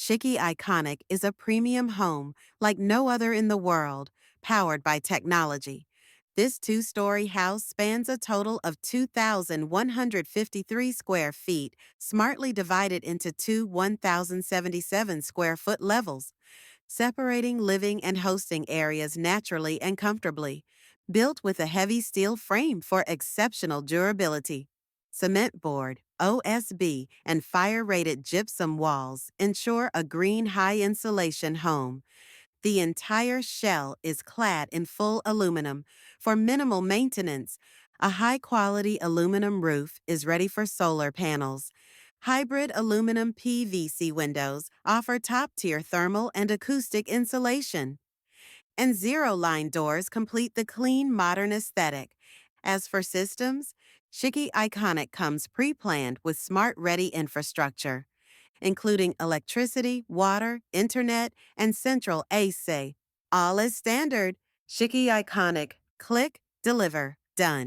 Shikkee Iconic is a premium home like no other in the world, powered by technology. This two-story house spans a total of 2,153 square feet, smartly divided into two 1,077 square foot levels, separating living and hosting areas naturally and comfortably. Built with a heavy steel frame for exceptional durability. Cement board, OSB, and fire-rated gypsum walls ensure a green high-insulation home. The entire shell is clad in full aluminum for minimal maintenance. A high-quality aluminum roof is ready for solar panels. Hybrid aluminum PVC windows offer top-tier thermal and acoustic insulation. And zero-line doors complete the clean, modern aesthetic. As for systems, Shikkee Iconic comes pre-planned with smart-ready infrastructure, including electricity, water, internet, and central AC. All is standard. Shikkee Iconic. Click, deliver, done.